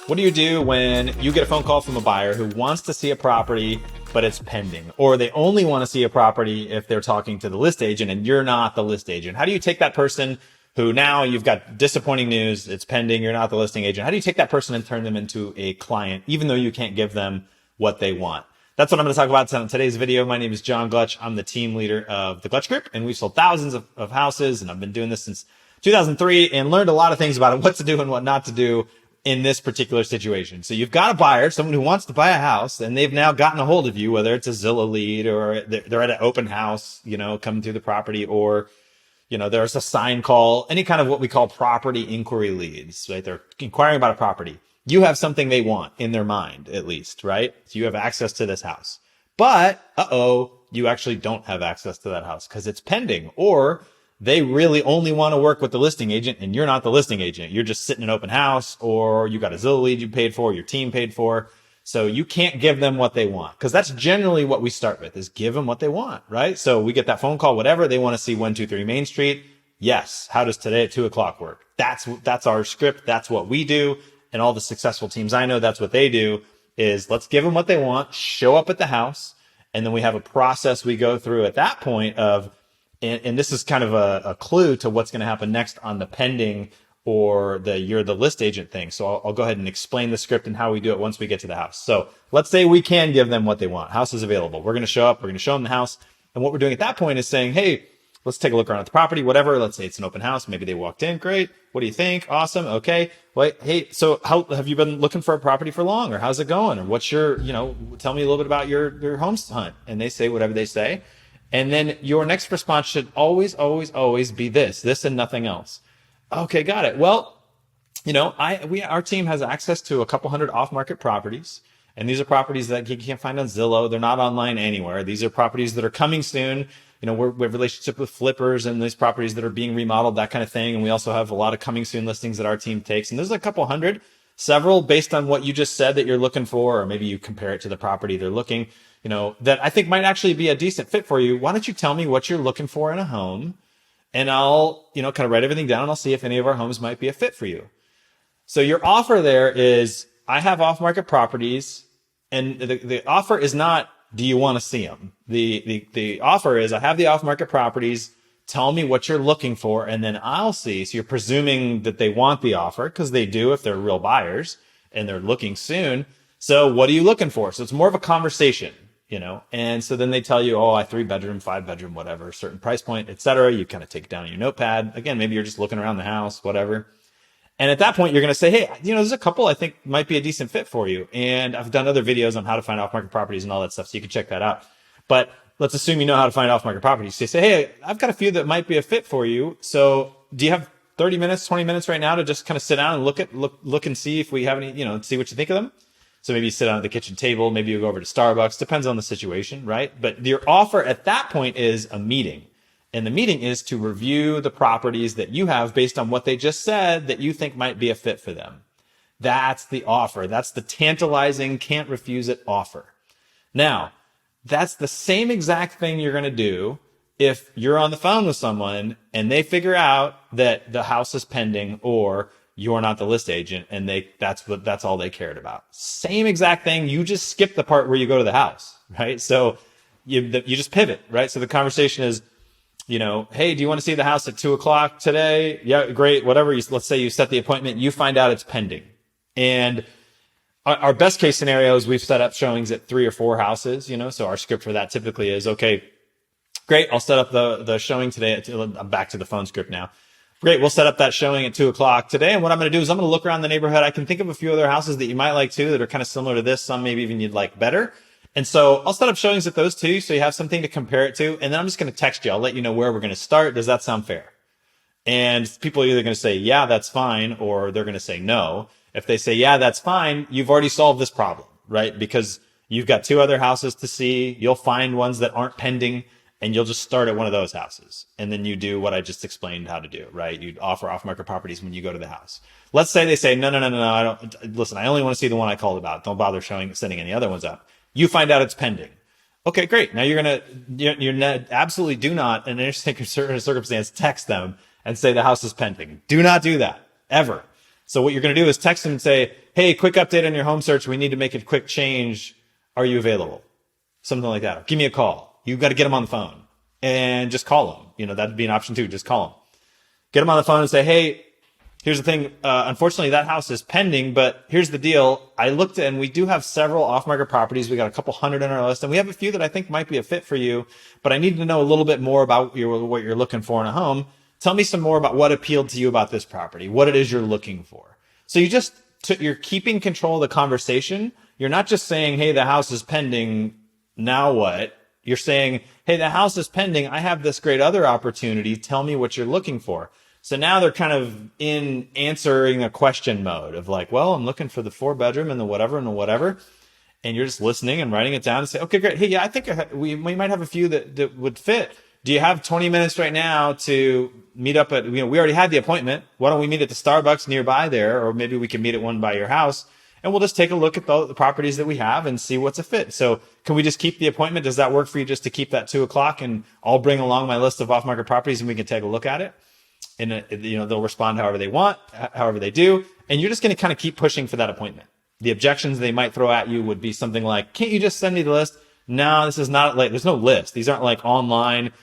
What do you do when you get a phone call from a buyer who wants to see a property, but it's pending, or they only want to see a property if they're talking to the list agent and you're not the list agent? How do you take that person who now you've got disappointing news, it's pending, you're not the listing agent? How do you take that person and turn them into a client, even though you can't give them what they want? That's what I'm going to talk about in today's video. My name is John Glutch. I'm the team leader of the Glutch Group, and we've sold thousands of houses, and I've been doing this since 2003 and learned a lot of things about what to do and what not to do in this particular situation. So you've got a buyer, someone who wants to buy a house, and they've now gotten a hold of you, whether it's a Zillow lead or they're at an open house, coming through the property, or, there's a sign call, any kind of what we call property inquiry leads, right? They're inquiring about a property. You have something they want in their mind, at least, right? So you have access to this house, but you actually don't have access to that house because it's pending, or they really only want to work with the listing agent and you're not the listing agent. You're just sitting in an open house, or you got a Zillow lead you paid for, your team paid for. So you can't give them what they want, because that's generally what we start with, is give them what they want, right? So we get that phone call, whatever. They want to see 123 Main Street. Yes. How does today at 2:00 work? That's our script. That's what we do. And all the successful teams I know, that's what they do, is let's give them what they want, show up at the house. And then we have a process we go through at that point of, and this is kind of a clue to what's going to happen next on the pending or you're the list agent thing. So I'll go ahead and explain the script and how we do it once we get to the house. So let's say we can give them what they want. House is available. We're going to show up. We're going to show them the house. And what we're doing at that point is saying, hey, let's take a look around at the property, whatever. Let's say it's an open house. Maybe they walked in. Great. What do you think? Awesome. Okay. Wait, hey, so how have you been looking for a property for long, or how's it going? Or what's your, tell me a little bit about your home hunt. And they say whatever they say. And then your next response should always, always, always be this and nothing else. Okay, got it. Well, our team has access to a couple hundred off-market properties, and these are properties that you can't find on Zillow. They're not online anywhere. These are properties that are coming soon. We have relationship with flippers and these properties that are being remodeled, that kind of thing. And we also have a lot of coming soon listings that our team takes. And there's a couple hundred, several based on what you just said that you're looking for, or maybe you compare it to the property they're looking, that I think might actually be a decent fit for you. Why don't you tell me what you're looking for in a home, and I'll, kind of write everything down, and I'll see if any of our homes might be a fit for you. So your offer there is, I have off-market properties, and the offer is not, do you want to see them? The offer is, I have the off-market properties. Tell me what you're looking for, and then I'll see. So you're presuming that they want the offer, because they do if they're real buyers and they're looking soon. So what are you looking for? So it's more of a conversation, and so then they tell you, I 3-bedroom, 5-bedroom, whatever, certain price point, etc. You kind of take it down in your notepad. Again, maybe you're just looking around the house, whatever. And at that point, you're going to say, hey, there's a couple I think might be a decent fit for you. And I've done other videos on how to find off-market properties and all that stuff, so you can check that out. But let's assume you know how to find off-market properties. So you say, hey, I've got a few that might be a fit for you. So do you have 30 minutes, 20 minutes right now to just kind of sit down and look and see if we have any, see what you think of them? So maybe you sit down at the kitchen table, maybe you go over to Starbucks, depends on the situation, right? But your offer at that point is a meeting. And the meeting is to review the properties that you have based on what they just said that you think might be a fit for them. That's the offer. That's the tantalizing, can't refuse it offer. Now, that's the same exact thing you're going to do if you're on the phone with someone and they figure out that the house is pending, or you're not the list agent, and that's all they cared about. Same exact thing. You just skip the part where you go to the house, right? So you just pivot, right? So the conversation is, hey, do you want to see the house at 2:00 today? Yeah, great. Whatever. Let's say you set the appointment, you find out it's pending. And our best case scenario is we've set up showings at 3 or 4 houses, so our script for that typically is, okay, great. I'll set up the showing today. I'm back to the phone script now. Great. We'll set up that showing at 2:00 today. And what I'm going to do is I'm going to look around the neighborhood. I can think of a few other houses that you might like too, that are kind of similar to this. Some maybe even you'd like better. And so I'll set up showings at those too, so you have something to compare it to. And then I'm just going to text you. I'll let you know where we're going to start. Does that sound fair? And people are either going to say, yeah, that's fine, or they're going to say no. If they say, yeah, that's fine, you've already solved this problem, right? Because you've got 2 other houses to see. You'll find ones that aren't pending, and you'll just start at one of those houses. And then you do what I just explained how to do, right? You'd offer off-market properties when you go to the house. Let's say they say, no, I don't, listen, I only want to see the one I called about. Don't bother sending any other ones up. You find out it's pending. Okay, great. Now you're absolutely do not, in any circumstance, text them and say the house is pending. Do not do that, ever. So what you're going to do is text them and say, hey, quick update on your home search. We need to make a quick change. Are you available? Something like that. Or give me a call. You've got to get them on the phone and just call them. You know, that'd be an option too. Just call them. Get them on the phone and say, hey, here's the thing. Unfortunately, that house is pending, but here's the deal. I looked and we do have several off-market properties. We got a couple hundred on our list, and we have a few that I think might be a fit for you, but I need to know a little bit more about what you're looking for in a home. Tell me some more about what appealed to you about this property, what it is you're looking for. So you're keeping control of the conversation. You're not just saying, hey, the house is pending. Now what? You're saying, hey, the house is pending. I have this great other opportunity. Tell me what you're looking for. So now they're kind of in answering a question mode of like, well, I'm looking for the 4-bedroom and the whatever and the whatever. And you're just listening and writing it down and say, okay, great. Hey, yeah, I think we might have a few that would fit. Do you have 20 minutes right now to meet up at, we already had the appointment. Why don't we meet at the Starbucks nearby there? Or maybe we can meet at one by your house, and we'll just take a look at the properties that we have and see what's a fit. So can we just keep the appointment? Does that work for you just to keep that 2:00, and I'll bring along my list of off-market properties and we can take a look at it? And they'll respond however they want, however they do. And you're just going to kind of keep pushing for that appointment. The objections they might throw at you would be something like, can't you just send me the list? No, this is not like, there's no list. These aren't like online.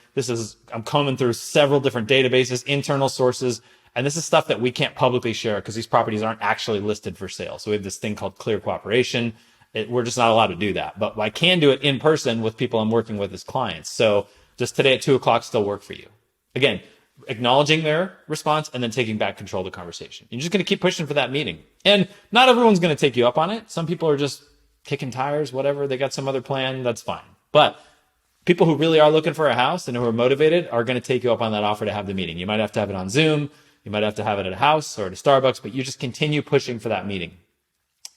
I'm combing through several different databases, internal sources, and this is stuff that we can't publicly share because these properties aren't actually listed for sale. So we have this thing called clear cooperation. We're just not allowed to do that, but I can do it in person with people I'm working with as clients. So does today at 2:00 still work for you? Again, acknowledging their response and then taking back control of the conversation. You're just going to keep pushing for that meeting. And not everyone's going to take you up on it. Some people are just kicking tires, whatever. They got some other plan. That's fine. But people who really are looking for a house and who are motivated are going to take you up on that offer to have the meeting. You might have to have it on Zoom. You might have to have it at a house or at a Starbucks, but you just continue pushing for that meeting.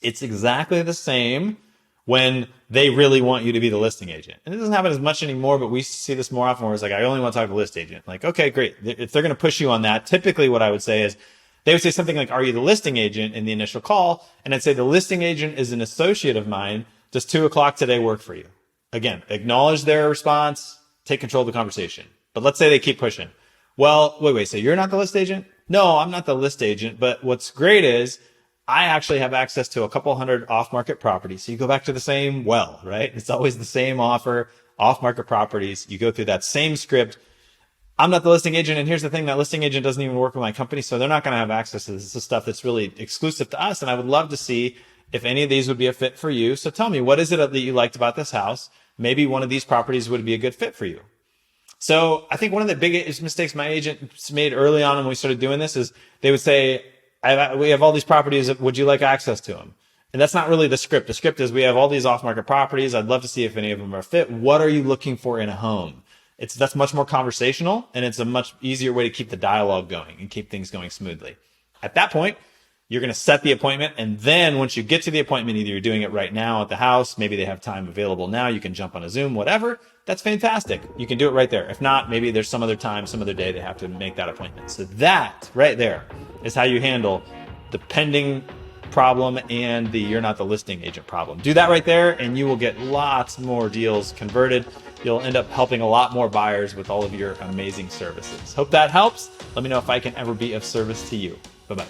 It's exactly the same when they really want you to be the listing agent. And it doesn't happen as much anymore, but we see this more often where it's like, I only want to talk to the list agent. Like, okay, great. If they're going to push you on that, typically what I would say is they would say something like, are you the listing agent in the initial call? And I'd say the listing agent is an associate of mine. Does 2:00 today work for you? Again, acknowledge their response, take control of the conversation. But let's say they keep pushing. Well, wait, so you're not the list agent? No, I'm not the list agent. But what's great is I actually have access to a couple hundred off-market properties. So you go back to the same well, right? It's always the same offer, off-market properties. You go through that same script. I'm not the listing agent. And here's the thing, that listing agent doesn't even work with my company. So they're not going to have access to this. This is stuff that's really exclusive to us. And I would love to see if any of these would be a fit for you. So tell me, what is it that you liked about this house? Maybe one of these properties would be a good fit for you. So I think one of the biggest mistakes my agents made early on when we started doing this is they would say, we have all these properties. Would you like access to them? And that's not really the script. The script is we have all these off-market properties. I'd love to see if any of them are fit. What are you looking for in a home? That's much more conversational, and it's a much easier way to keep the dialogue going and keep things going smoothly. At that point, you're going to set the appointment. And then once you get to the appointment, either you're doing it right now at the house, maybe they have time available now, you can jump on a Zoom, whatever. That's fantastic. You can do it right there. If not, maybe there's some other time, some other day they have to make that appointment. So that right there is how you handle the pending problem and the you're not the listing agent problem. Do that right there and you will get lots more deals converted. You'll end up helping a lot more buyers with all of your amazing services. Hope that helps. Let me know if I can ever be of service to you. Bye-bye.